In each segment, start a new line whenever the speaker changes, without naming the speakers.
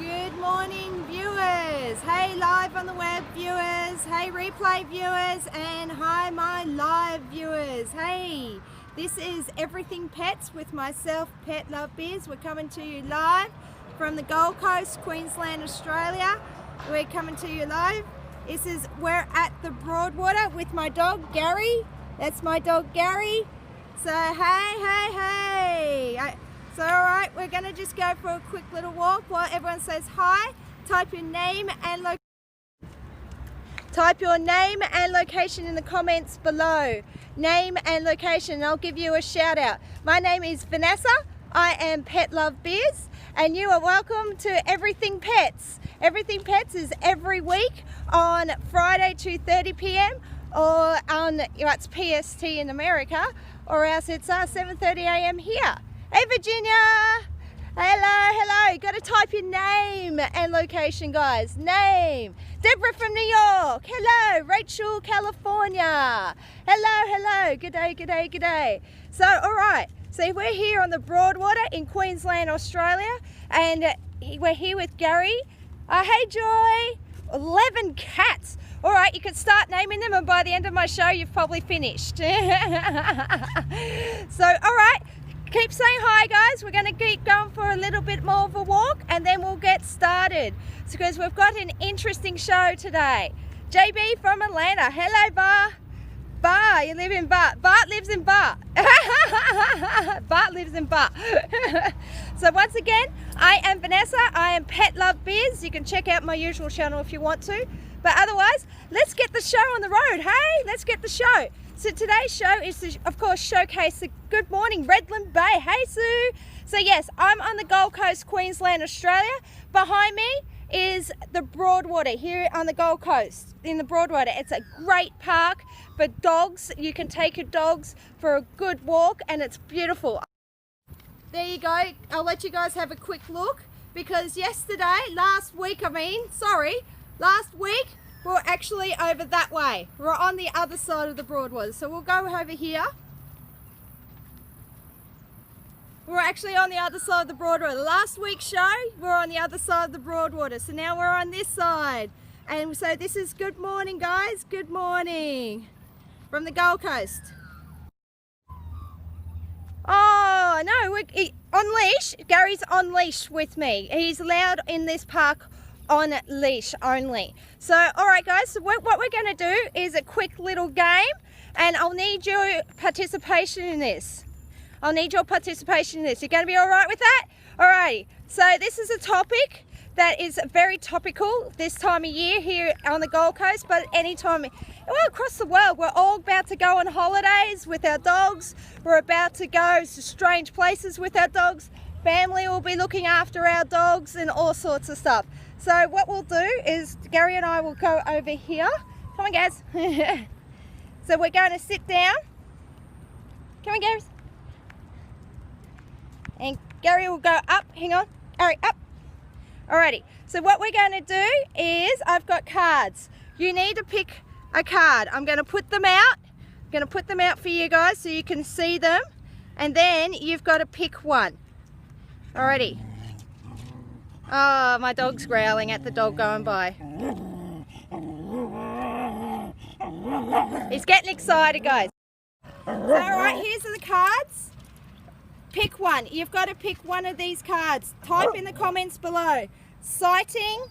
Good morning, viewers. Hey, live on the web viewers. Hey, replay viewers. And hi, my live viewers. Hey, this is Everything Pets with myself, Pet Love Biz. We're coming to you live from the Gold Coast, Queensland, Australia. We're coming to you live. We're at the Broadwater with my dog, Gary. That's my dog, Gary. So, hey. So, all right, we're going to just go for a quick little walk while everyone says hi. Type your name and location in the comments below. Name and location, and I'll give you a shout out. My name is Vanessa. I am Pet Love Biz, and you are welcome to Everything Pets. Everything Pets is every week on Friday 2:30 p.m. or on it's PST in America, or else it's 7:30 a.m. here. Hey Virginia! Hello. You got to type your name and location, guys. Name. Deborah from New York. Hello. Rachel, California. Hello. Good day. So, all right. So we're here on the Broadwater in Queensland, Australia, and we're here with Gary. Hey Joy. 11 cats. All right, you can start naming them, and by the end of my show, you've probably finished. So, all right. Keep saying hi, guys. We're going to keep going for a little bit more of a walk, and then we'll get started because we've got an interesting show today. JB from Atlanta. Hello, Bar. You live in Bar. Bart lives in Bar. Bart lives in Bar. So once again, I am Vanessa. I am Pet Love Biz. You can check out my usual channel if you want to. But otherwise, let's get the show on the road. Hey, let's get the show. So today's show is to, of course, showcase the Good Morning Redland Bay. Hey, Sue. So yes, I'm on the Gold Coast, Queensland, Australia. Behind me is the Broadwater here on the Gold Coast, in the Broadwater. It's a great park for dogs. You can take your dogs for a good walk, and it's beautiful. There you go. I'll let you guys have a quick look, because last week, we're actually over that way. We're on the other side of the Broadwater. So we'll go over here. We're actually on the other side of the Broadwater. Last week's show, we're on the other side of the Broadwater. So now we're on this side. And so this is good morning, guys. Good morning from the Gold Coast. Oh, no, on leash. Gary's on leash with me. He's allowed in this park on leash only. So, all right, guys, so what we're going to do is a quick little game, and I'll need your participation in this. You're going to be all right with that? All right, so this is a topic that is very topical this time of year here on the Gold Coast, but any time, well, across the world. We're all about to go on holidays with our dogs. We're about to go to strange places with our dogs. Family will be looking after our dogs and all sorts of stuff. So what we'll do is Gary and I will go over here. Come on, guys. So we're going to sit down. Come on, Gary. And Gary will go up. Hang on. All right, up. Alrighty. So what we're going to do is I've got cards. You need to pick a card. I'm going to put them out. I'm going to put them out for you guys so you can see them. And then you've got to pick one. Alrighty. Oh, my dog's growling at the dog going by. He's getting excited, guys. So, alright, here's the cards. Pick one. You've got to pick one of these cards. Type in the comments below. Sighting,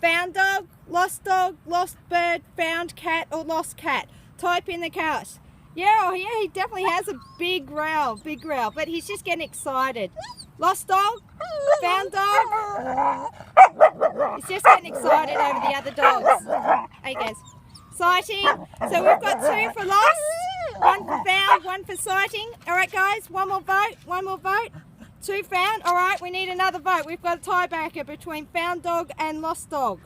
found dog, lost bird, found cat, or lost cat. Type in the cards. Yeah, he definitely has a big growl, but he's just getting excited. Lost dog, found dog. He's just getting excited over the other dogs. Hey guys, sighting. So we've got 2 for lost, 1 for found, 1 for sighting. All right, guys, one more vote. 2 found. All right, we need another vote. We've got a tiebreaker between found dog and lost dog.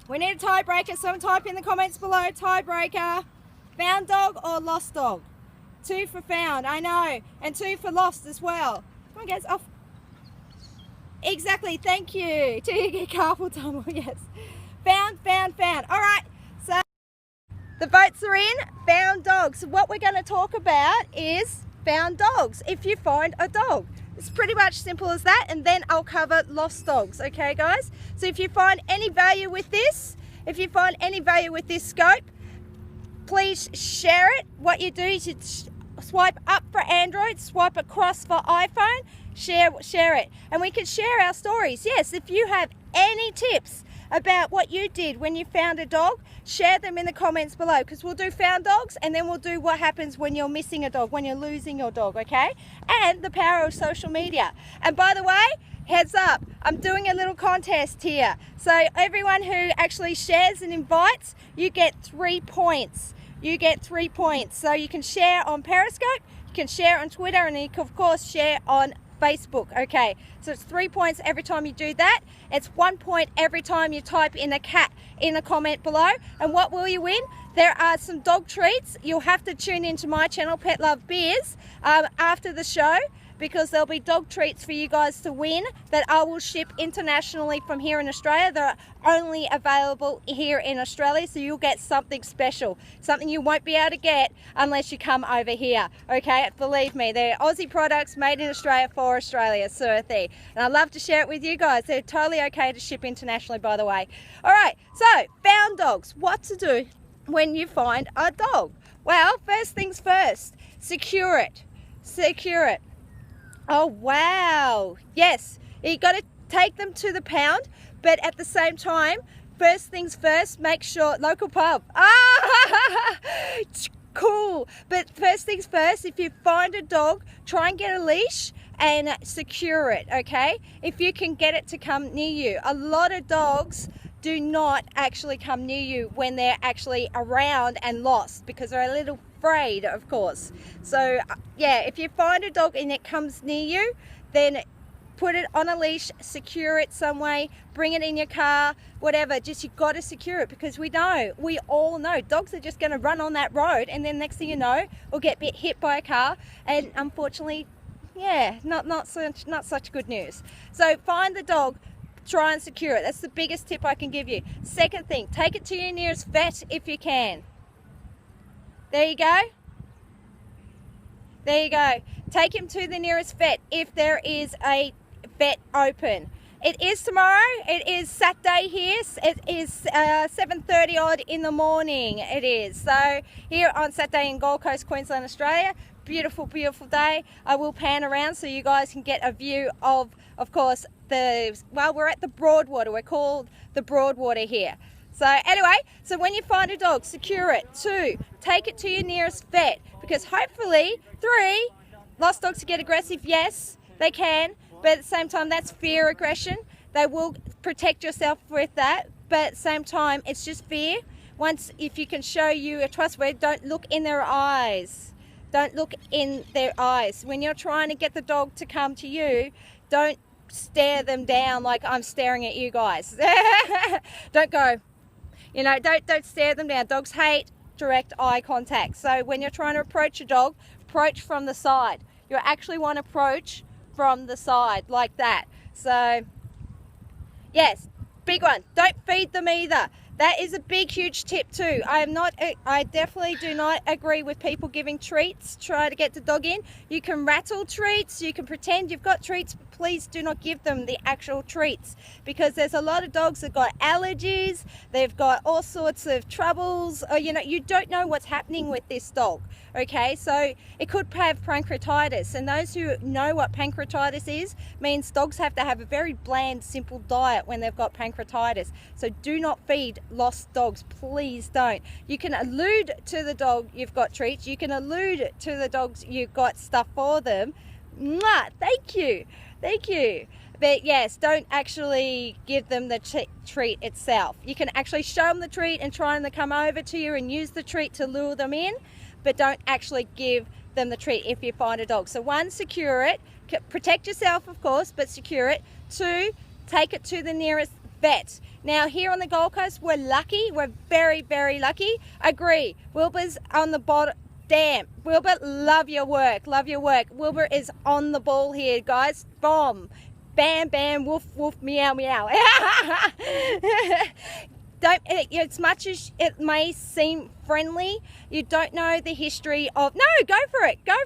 We need a tiebreaker. Someone type in the comments below. Tiebreaker. Found dog or lost dog? 2 for found, I know, and 2 for lost as well. Come on, guys, off. Exactly, thank you. 2 you get carpal tunnel, yes. Found. All right, so the votes are in. Found dog. So what we're going to talk about is found dogs if you find a dog. It's pretty much simple as that, and then I'll cover lost dogs, okay guys? So if you find any value with this, scope, please share it. What you do is you swipe up for Android, swipe across for iPhone, share it. And we can share our stories. Yes, if you have any tips about what you did when you found a dog, share them in the comments below, because we'll do found dogs, and then we'll do what happens when you're missing a dog, when you're losing your dog, okay? And the power of social media. And by the way, heads up, I'm doing a little contest here. So everyone who actually shares and invites, you get 3 points. You get 3 points. So you can share on Periscope, you can share on Twitter, and you can of course share on Facebook. Okay, so it's 3 points every time you do that. It's 1 point every time you type in a cat in the comment below. And what will you win? There are some dog treats. You'll have to tune into my channel, Pet Love Beers, after the show, because there'll be dog treats for you guys to win that I will ship internationally from here in Australia. They're only available here in Australia, so you'll get something special, something you won't be able to get unless you come over here, okay? Believe me, they're Aussie products made in Australia for Australia, sort of thing. And I love to share it with you guys. They're totally okay to ship internationally, by the way. All right, so found dogs, what to do when you find a dog? Well, first things first, secure it. Secure it. Oh wow, yes, you got to take them to the pound, but at the same time, first things first, make sure, local pub, cool, but first things first, if you find a dog, try and get a leash and secure it, okay? If you can get it to come near you. A lot of dogs do not actually come near you when they're actually around and lost, because they're a little afraid, of course. So yeah, if you find a dog and it comes near you, then put it on a leash, secure it some way, bring it in your car, whatever. Just, you've got to secure it, because we all know dogs are just going to run on that road, and then next thing you know, we'll get hit by a car, and unfortunately, yeah, not such good news. So find the dog, try and secure it. That's the biggest tip I can give you. Second thing, take it to your nearest vet if you can. There you go. There you go. Take him to the nearest vet if there is a vet open. It is tomorrow. It is Saturday here. It is 7:30 odd in the morning. It is. So here on Saturday in Gold Coast, Queensland, Australia. Beautiful, beautiful day. I will pan around so you guys can get a view of course, we're at the Broadwater. We're called the Broadwater here. So anyway, so when you find a dog, secure it. 2, take it to your nearest vet, because hopefully, 3, lost dogs get aggressive. Yes, they can, but at the same time, that's fear aggression. They will protect yourself with that, but at the same time, it's just fear. If you can show you a trustworthy, don't look in their eyes. Don't look in their eyes. When you're trying to get the dog to come to you, don't stare them down like I'm staring at you guys. Don't go. You know, don't stare them down. Dogs hate direct eye contact. So when you're trying to approach a dog, approach from the side. You actually want to approach from the side like that. So yes, big one. Don't feed them either. That is a big, huge tip too. I definitely do not agree with people giving treats, try to get the dog in. You can rattle treats, you can pretend you've got treats, but please do not give them the actual treats, because there's a lot of dogs that got allergies, they've got all sorts of troubles, or you know, you don't know what's happening with this dog, okay? So it could have pancreatitis, and those who know what pancreatitis is, means dogs have to have a very bland, simple diet when they've got pancreatitis. So do not feed lost dogs, please don't. You can allude to the dog you've got treats, you can allude to the dogs you've got stuff for them. Mwah, thank you. But yes, don't actually give them the treat itself. You can actually show them the treat and try them to come over to you and use the treat to lure them in, but don't actually give them the treat if you find a dog. So 1, secure it, protect yourself of course, but secure it. 2, take it to the nearest vet. Now here on the Gold Coast, we're lucky, we're very, very lucky. Agree, Wilbur's on the bottom. Damn, Wilbur, love your work. Wilbur is on the ball here, guys. Bomb, bam, bam, woof, woof, meow, meow. as much as it may seem friendly, you don't know the history of, no, go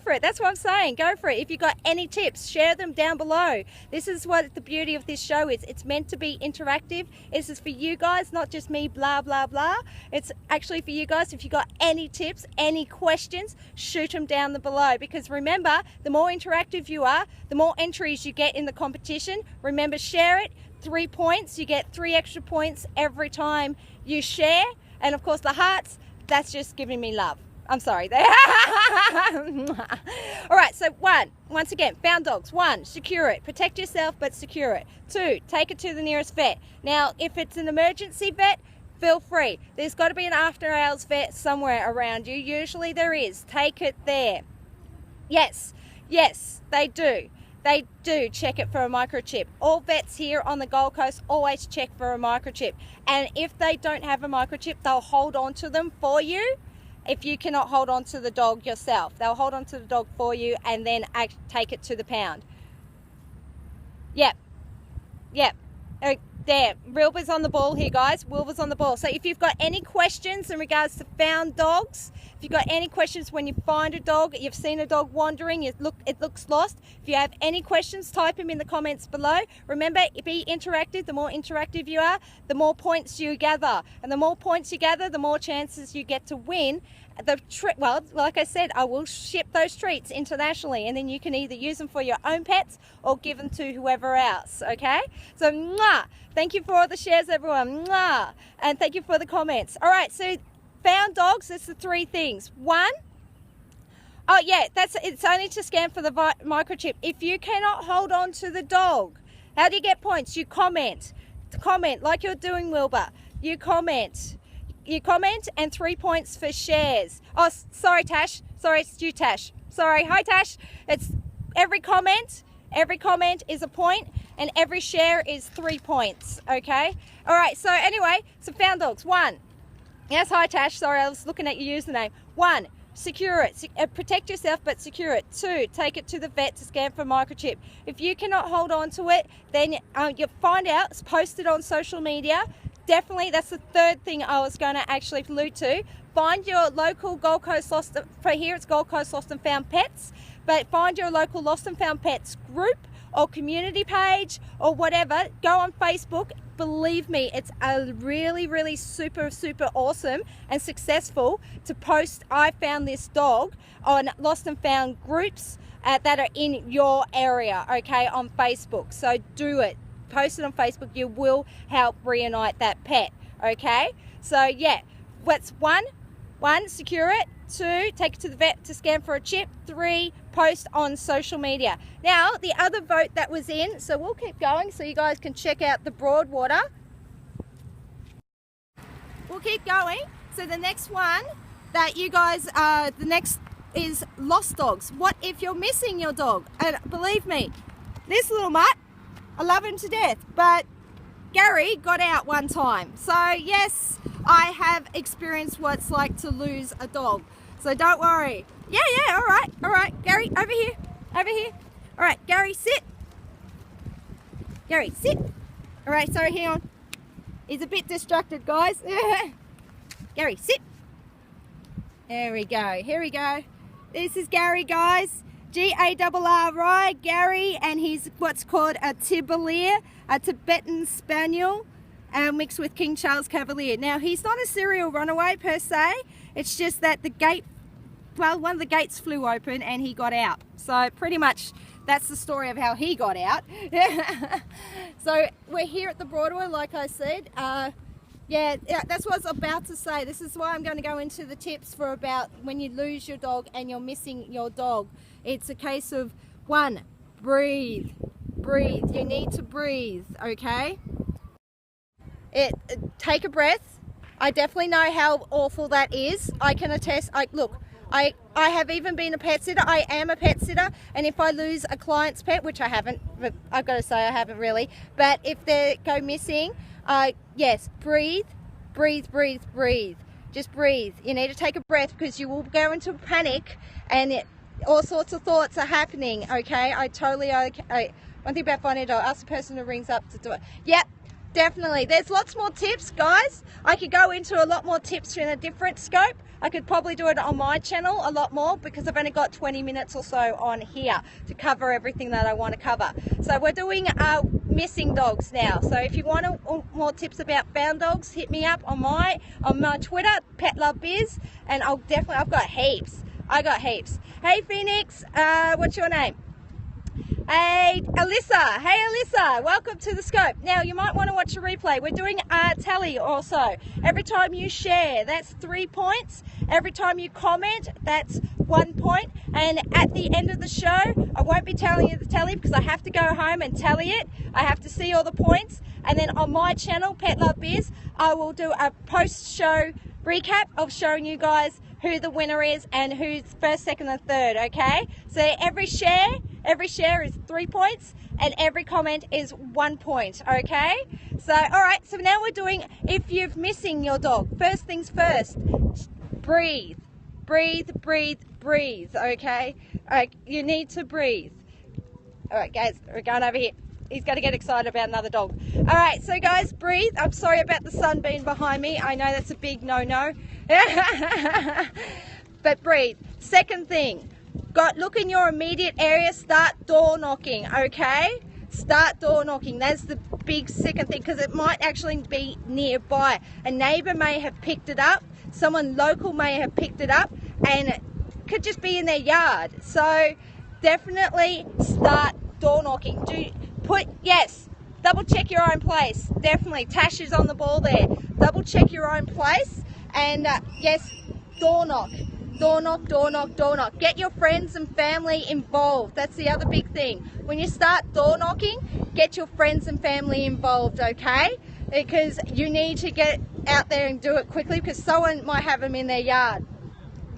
for it, that's what I'm saying, go for it. If you've got any tips, share them down below. This is what the beauty of this show is. It's meant to be interactive. This is for you guys, not just me blah blah blah. It's actually for you guys. If you got any tips, any questions, shoot them down below, because remember, the more interactive you are, the more entries you get in the competition. Remember, share it. 3 points, you get 3 extra points every time you share. And of course the hearts, that's just giving me love. I'm sorry. All right, so once again, found dogs. 1, secure it. Protect yourself, but secure it. 2, take it to the nearest vet. Now, if it's an emergency vet, feel free. There's got to be an after hours vet somewhere around you. Usually there is. Take it there. Yes, they do. They do check it for a microchip. All vets here on the Gold Coast always check for a microchip. And if they don't have a microchip, they'll hold on to them for you. If you cannot hold on to the dog yourself, they'll hold on to the dog for you and then take it to the pound. Yep. There, Wilbur's on the ball here, guys. Wilbur's on the ball. So if you've got any questions in regards to found dogs, if you've got any questions when you find a dog, you've seen a dog wandering, it looks lost. If you have any questions, type them in the comments below. Remember, be interactive. The more interactive you are, the more points you gather. And the more points you gather, the more chances you get to win. Well, like I said, I will ship those treats internationally, and then you can either use them for your own pets or give them to whoever else, okay? So, mwah! Thank you for all the shares, everyone. Mwah! And thank you for the comments. All right, so found dogs, that's the 3 things. 1, oh yeah, it's only to scan for the microchip. If you cannot hold on to the dog, how do you get points? You comment like you're doing, Wilbur. You comment and 3 points for shares. Oh, sorry, Tash. Sorry, it's you, Tash. Sorry. Hi, Tash. It's every comment is a point, and every share is 3 points, okay? All right, so anyway, so found dogs. 1, yes, hi, Tash. Sorry, I was looking at your username. 1, secure it. Protect yourself, but secure it. 2, take it to the vet to scan for microchip. If you cannot hold on to it, then you find out. It's posted on social media. Definitely, that's the 3rd thing I was going to actually allude to. Find your local Gold Coast Lost, for here it's Gold Coast Lost and Found Pets, but find your local Lost and Found Pets group or community page or whatever. Go on Facebook. Believe me, it's a really super awesome and successful to post I found this dog on Lost and Found groups that are in your area, okay, on Facebook. So do it. Post it on Facebook. You will help reunite that pet, okay? So yeah, what's 1, secure it. 2, take it to the vet to scan for a chip. 3, post on social media. Now, the other vote that was in, so we'll keep going so you guys can check out the Broadwater. We'll keep going. So the next one that you guys, the next is lost dogs. What if you're missing your dog? And believe me, this little mutt, I love him to death, but Gary got out one time. So yes, I have experienced what it's like to lose a dog. So don't worry. Yeah, all right. Gary, over here. All right, Gary, sit. Gary, sit. All right, sorry, hang on. He's a bit distracted, guys. Gary, sit. There we go. Here we go. This is Gary, guys. G-A-R-R-Y, Gary, and he's what's called a Tibetan Spaniel, mixed with King Charles Cavalier. Now, he's not a serial runaway per se. It's just that one of the gates flew open and he got out. So pretty much that's the story of how he got out. So we're here at the Broadwater, like I said. Yeah, that's what I was about to say. This is why I'm going to go into the tips for about when you lose your dog and you're missing your dog. It's a case of 1, breathe. You need to breathe, okay? Take a breath. I definitely know how awful that is. I can attest. Look, I have even been a pet sitter. I am a pet sitter, and if I lose a client's pet, which I haven't, but I've got to say I haven't really, but if they go missing, yes, breathe. Just breathe. You need to take a breath because you will go into panic and all sorts of thoughts are happening, okay? One thing about finding a dog, ask the person who rings up to do it. Yep, Definitely. There's lots more tips, guys. I could go into a lot more tips in a different scope. I could probably do it on my channel a lot more because I've only got 20 minutes or so on here to cover everything that I want to cover. So we're doing missing dogs now. So if you want more tips about found dogs, hit me up on my Twitter, Pet Love Biz, and I've got heaps. I got heaps. Hey Phoenix, what's your name? Hey Alyssa, welcome to the scope. Now you might want to watch a replay. We're doing a tally also. Every time you share, that's 3 points. Every time you comment, that's 1 point. And at the end of the show, I won't be telling you the tally because I have to go home and tally it. I have to see all the points. And then on my channel, Pet Love Biz, I will do a post-show recap of showing you guys who the winner is and who's first, second, and third, okay? So every share is 3 points and every comment is 1 point, okay? So, all right, so now we're doing if you're missing your dog. First things first, breathe, okay? All right, you need to breathe. All right, guys, we're going over here. He's going to get excited about another dog. All right, so guys, breathe. I'm sorry about the sunbeam behind me. I know that's a big no-no. But breathe. Second thing, look in your immediate area, start door knocking, okay? Start door knocking. That's the big second thing because it might actually be nearby. A neighbor may have picked it up. Someone local may have picked it up and it could just be in their yard. So definitely start door knocking. Double check your own place. Definitely. Tash is on the ball there. Double check your own place. And yes, door knock. Door knock, door knock, door knock. Get your friends and family involved. That's the other big thing. When you start door knocking, get your friends and family involved, okay? Because you need to get out there and do it quickly because someone might have them in their yard.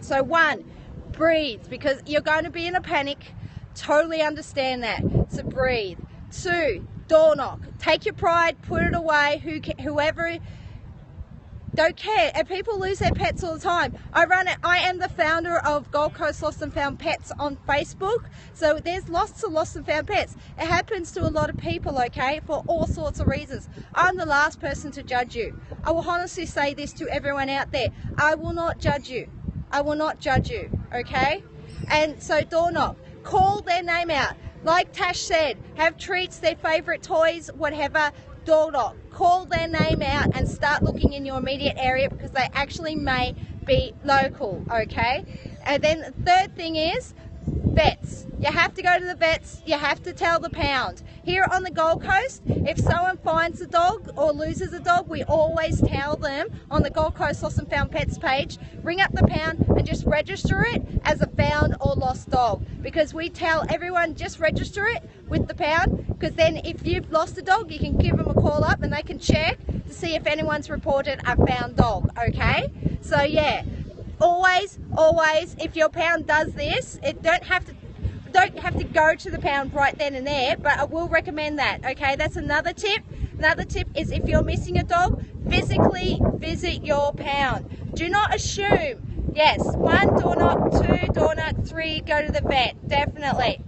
So 1, breathe because you're going to be in a panic. Totally understand that. So breathe. 2, door knock. Take your pride, put it away. Whoever, don't care. And people lose their pets all the time. I am the founder of Gold Coast Lost and Found Pets on Facebook. So there's lots of lost and found pets. It happens to a lot of people, okay, for all sorts of reasons. I'm the last person to judge you. I will honestly say this to everyone out there. I will not judge you. I will not judge you, okay? And so door knock. Call their name out. Like Tash said, have treats, their favourite toys, whatever, door knock. Call their name out and start looking in your immediate area because they actually may be local, okay? And then the third thing is vets. You have to go to the vets. You have to tell the pound. Here on the Gold Coast, if someone finds a dog or loses a dog, we always tell them on the Gold Coast Lost and Found Pets page, ring up the pound and just register it as a found or lost dog. Because we tell everyone just register it with the pound because then if you've lost a dog, you can give them a call up and they can check to see if anyone's reported a found dog, okay? So yeah, always, if your pound does this, it don't have to go to the pound right then and there, but I will recommend that, okay? That's another tip. Another tip is if you're missing a dog, physically visit your pound. Do not assume. Yes, 1, door knock, 2, door knock, 3, go to the vet, definitely.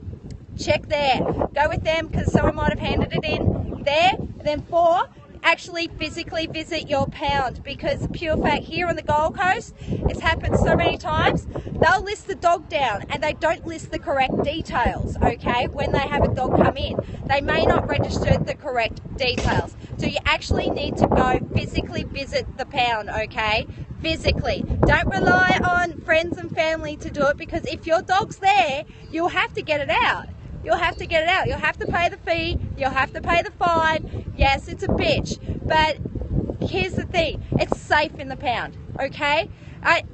Check there. Go with them because someone might have handed it in there. And then 4, actually physically visit your pound because pure fact here on the Gold Coast, it's happened so many times, they'll list the dog down and they don't list the correct details, okay? When they have a dog come in, they may not register the correct details. So you actually need to go physically visit the pound, okay? Physically. Don't rely on friends and family to do it because if your dog's there, you'll have to get it out. You'll have to get it out. You'll have to pay the fee. You'll have to pay the fine. Yes, it's a bitch. But here's the thing. It's safe in the pound, okay?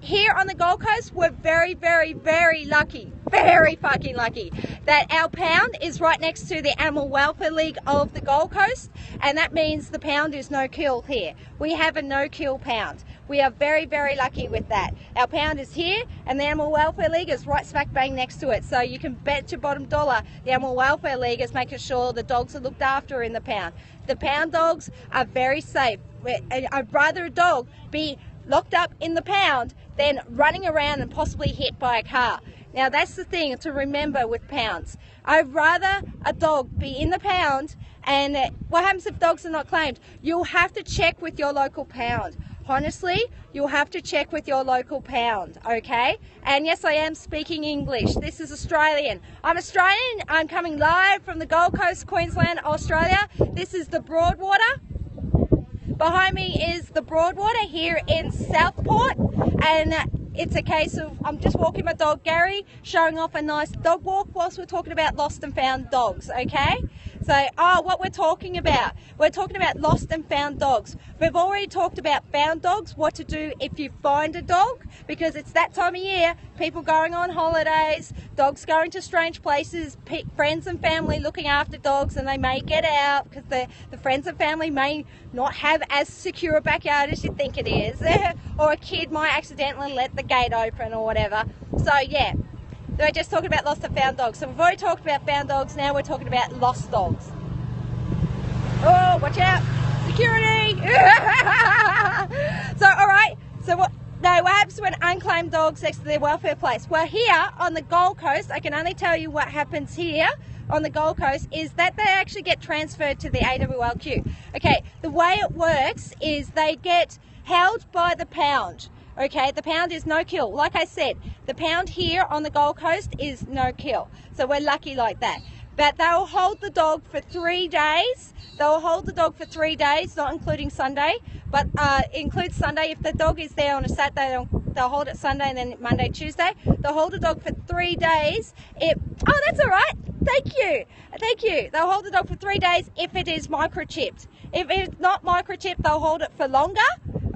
Here on the Gold Coast, we're very, very, very lucky. Very fucking lucky that our pound is right next to the Animal Welfare League of the Gold Coast. And that means the pound is no kill here. We have a no kill pound. We are very, very lucky with that. Our pound is here and the Animal Welfare League is right smack bang next to it. So you can bet your bottom dollar the Animal Welfare League is making sure the dogs are looked after in the pound. The pound dogs are very safe. I'd rather a dog be locked up in the pound than running around and possibly hit by a car. Now that's the thing to remember with pounds. I'd rather a dog be in the pound And what happens if dogs are not claimed? You'll have to check with your local pound. Honestly, you'll have to check with your local pound, okay? And yes, I am speaking English. This is Australian. I'm Australian. I'm coming live from the Gold Coast, Queensland, Australia. This is the Broadwater. Behind me is the Broadwater here in Southport. And it's a case of, I'm just walking my dog Gary, showing off a nice dog walk whilst we're talking about lost and found dogs, okay? So, what we're talking about lost and found dogs. We've already talked about found dogs, what to do if you find a dog, because it's that time of year, people going on holidays, dogs going to strange places, friends and family looking after dogs, and they may get out because the friends and family may not have as secure a backyard as you think it is, or a kid might accidentally let the gate open or whatever. So yeah. We're just talking about lost and found dogs. So we've already talked about found dogs, now we're talking about lost dogs. Oh, watch out! Security! So, alright, so what happens when unclaimed dogs next to their welfare place? Well, here on the Gold Coast, I can only tell you what happens here on the Gold Coast is that they actually get transferred to the AWLQ. Okay, the way it works is they get held by the pound. Okay, the pound is no kill. Like I said, the pound here on the Gold Coast is no kill. So we're lucky like that. But they'll hold the dog for 3 days. They'll hold the dog for 3 days, not including Sunday, but includes Sunday. If the dog is there on a Saturday, they'll hold it Sunday and then Monday, Tuesday. They'll hold the dog for 3 days. Oh, that's all right. Thank you. Thank you. They'll hold the dog for 3 days if it is microchipped. If it's not microchipped, they'll hold it for longer.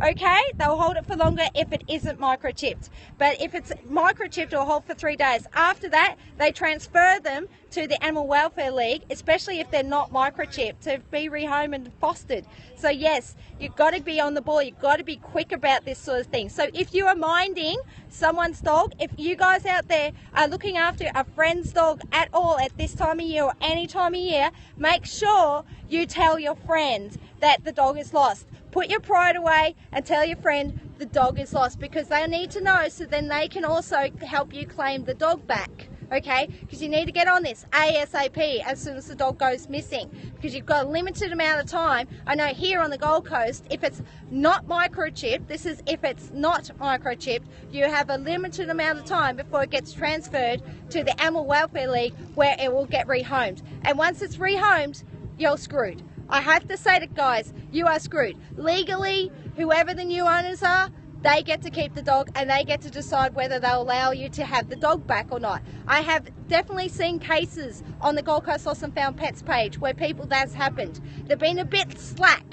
Okay, they'll hold it for longer if it isn't microchipped. But if it's microchipped, it'll hold for 3 days. After that, they transfer them to the Animal Welfare League, especially if they're not microchipped, to be rehomed and fostered. So yes, you've got to be on the ball. You've got to be quick about this sort of thing. So if you are minding someone's dog, if you guys out there are looking after a friend's dog at all at this time of year or any time of year, make sure you tell your friend that the dog is lost. Put your pride away and tell your friend the dog is lost, because they need to know, so then they can also help you claim the dog back, okay? Because you need to get on this ASAP as soon as the dog goes missing, because you've got a limited amount of time. I know here on the Gold Coast, if it's not microchipped, this is if it's not microchipped, you have a limited amount of time before it gets transferred to the Animal Welfare League, where it will get rehomed. And once it's rehomed, you're screwed. I have to say that, guys, you are screwed. Legally, whoever the new owners are, they get to keep the dog and they get to decide whether they'll allow you to have the dog back or not. I have definitely seen cases on the Gold Coast Lost and Found Pets page where that's happened. They've been a bit slack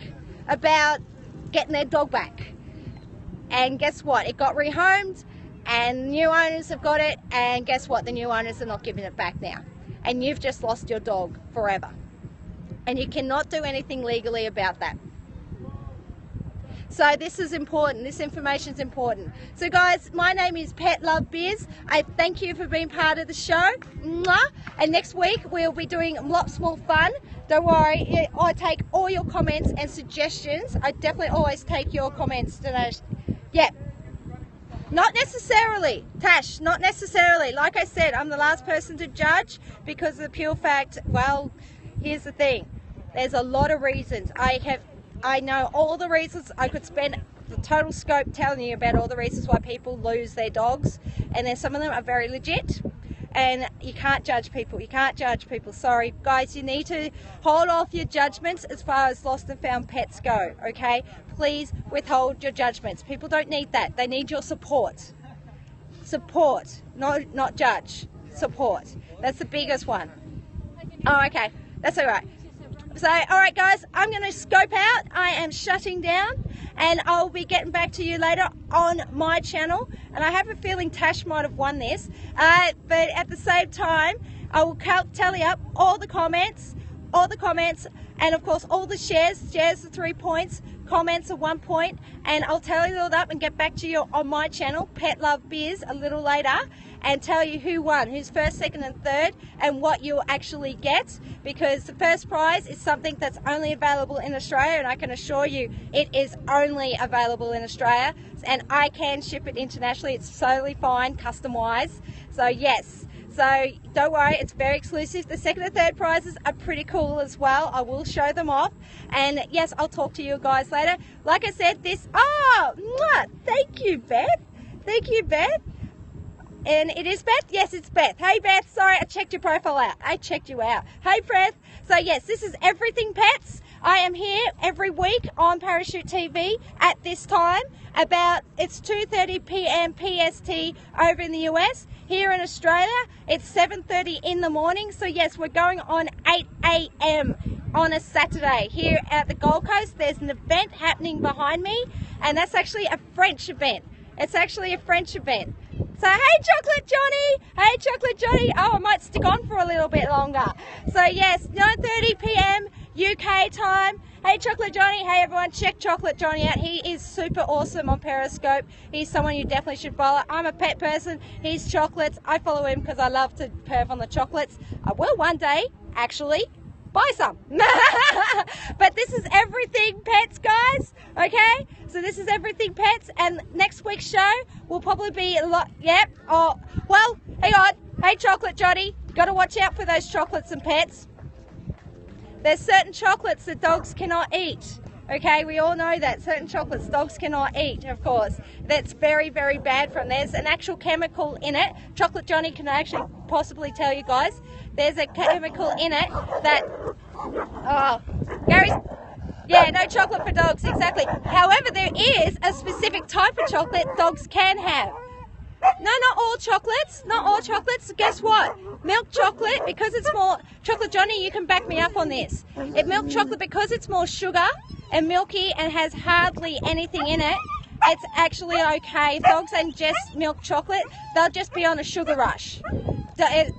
about getting their dog back. And guess what? It got rehomed and new owners have got it, and guess what? The new owners are not giving it back now. And you've just lost your dog forever. And you cannot do anything legally about that. So this is important. This information is important. So guys, my name is Pet Love Biz. I thank you for being part of the show. Mwah. And next week we'll be doing lots more fun. Don't worry, I take all your comments and suggestions. I definitely always take your comments. Yeah. Not necessarily, Tash, not necessarily. Like I said, I'm the last person to judge, because of the pure fact, well, here's the thing. There's a lot of reasons. I know all the reasons. I could spend the total scope telling you about all the reasons why people lose their dogs, and then some of them are very legit, and you can't judge people. You can't judge people. Sorry, guys, you need to hold off your judgments as far as lost and found pets go, okay? Please withhold your judgments. People don't need that. They need your support. Support, not judge. Support. That's the biggest one. Oh, okay. That's all right. So, all right, guys, I'm going to scope out. I am shutting down, and I'll be getting back to you later on my channel. And I have a feeling Tash might have won this, but at the same time, I will tally up all the comments, and of course all the shares. Shares are 3 points, comments are 1 point, and I'll tally it all up and get back to you on my channel, Pet Love Biz, a little later, and tell you who won, who's first, second and third, and what you'll actually get, because the first prize is something that's only available in Australia, and I can assure you it is only available in Australia, and I can ship it internationally. It's totally fine, custom wise. So yes, So don't worry, it's very exclusive. The second and third prizes are pretty cool as well. I will show them off. And yes, I'll talk to you guys later. Like I said, thank you, Beth. Thank you, Beth. And it is Beth? Yes, it's Beth. Hey, Beth. Sorry, I checked your profile out. I checked you out. Hey, Beth. So, yes, this is Everything Pets. I am here every week on Parachute TV at this time. It's 2:30 p.m. PST over in the US. Here in Australia, it's 7:30 in the morning. So, yes, we're going on 8 a.m. on a Saturday. Here at the Gold Coast, there's an event happening behind me, and that's actually a French event. It's actually a French event. So, hey, Chocolate Johnny. Hey, Chocolate Johnny. Oh, I might stick on for a little bit longer. So, yes, 9:30 p.m. UK time. Hey, Chocolate Johnny. Hey, everyone, check Chocolate Johnny out. He is super awesome on Periscope. He's someone you definitely should follow. I'm a pet person. He's chocolates. I follow him because I love to perv on the chocolates. I will one day, actually, buy some. But this is Everything Pets, guys. Okay, so this is Everything Pets, and next week's show will probably be a lot. Yep. Oh, well, hang on. Hey, Chocolate Johnny, got to watch out for those chocolates and pets. There's certain chocolates that dogs cannot eat. Okay, we all know that certain chocolates dogs cannot eat, of course. That's very, very bad for them. There's an actual chemical in it. Chocolate Johnny can actually possibly tell you guys. There's a chemical in it that, Gary's, yeah, no chocolate for dogs, exactly. However, there is a specific type of chocolate dogs can have. No, not all chocolates. Not all chocolates. Guess what? Milk chocolate, because it's more... Chocolate Johnny, you can back me up on this. Milk chocolate, because it's more sugar and milky and has hardly anything in it, it's actually okay. If dogs ingest milk chocolate, they'll just be on a sugar rush.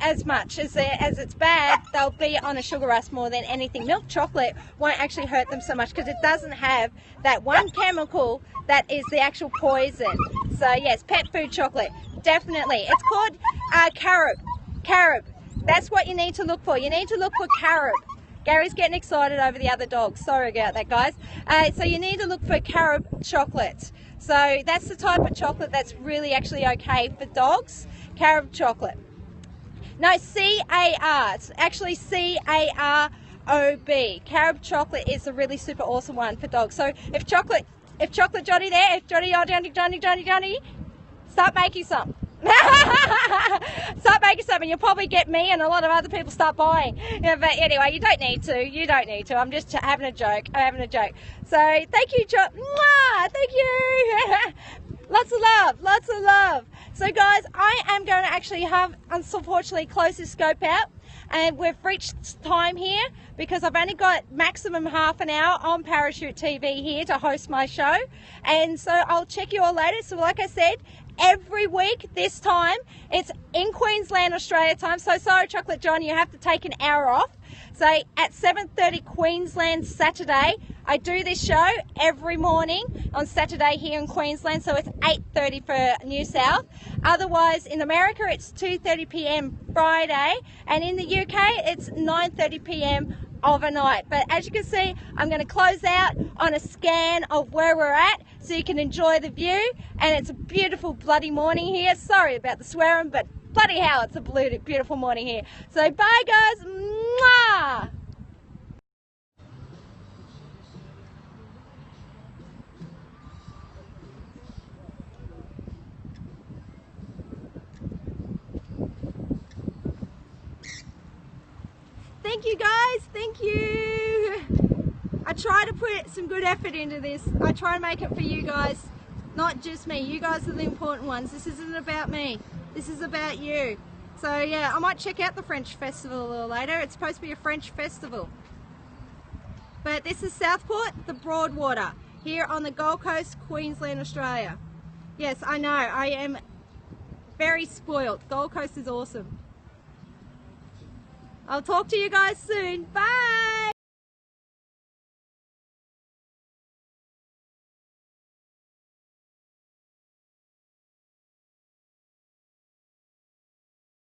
As much as it's bad, they'll be on a sugar rush more than anything. Milk chocolate won't actually hurt them so much because it doesn't have that one chemical that is the actual poison. So yes, pet food chocolate, definitely. It's called carob. Carob. That's what you need to look for. You need to look for carob. Gary's getting excited over the other dogs. Sorry about that, guys. So you need to look for carob chocolate. So that's the type of chocolate that's really actually okay for dogs. Carob chocolate. No, C-A-R. It's actually C-A-R-O-B. Carob chocolate is a really super awesome one for dogs. So if Chocolate Johnny there, if Johnny, start making some. Start making some and you'll probably get me and a lot of other people start buying. Yeah, but anyway, you don't need to. You don't need to. I'm just having a joke. I'm having a joke. So thank you, thank you. Lots of love. Lots of love. So guys, I am going to actually have, unfortunately, close this scope out. And we've reached time here because I've only got maximum half an hour on Parachute TV here to host my show. And so I'll check you all later. So like I said, every week this time, it's in Queensland, Australia time. So sorry, Chocolate John, you have to take an hour off. So at 7:30 Queensland Saturday, I do this show every morning on Saturday here in Queensland. So it's 8:30 for New South. Otherwise, in America, it's 2:30 p.m. Friday. And in the UK, it's 9:30 p.m. overnight. But as you can see, I'm going to close out on a scan of where we're at so you can enjoy the view. And it's a beautiful bloody morning here. Sorry about the swearing, but bloody hell, it's a beautiful morning here. So bye guys. Mwah! Thank you guys, thank you. I try to put some good effort into this. I try to make it for you guys, not just me. You guys are the important ones. This isn't about me. This is about you. So yeah, I might check out the French festival a little later. It's supposed to be a French festival. But this is Southport, the Broadwater, here on the Gold Coast, Queensland, Australia. Yes, I know, I am very spoiled. Gold Coast is awesome. I'll talk to you guys soon. Bye!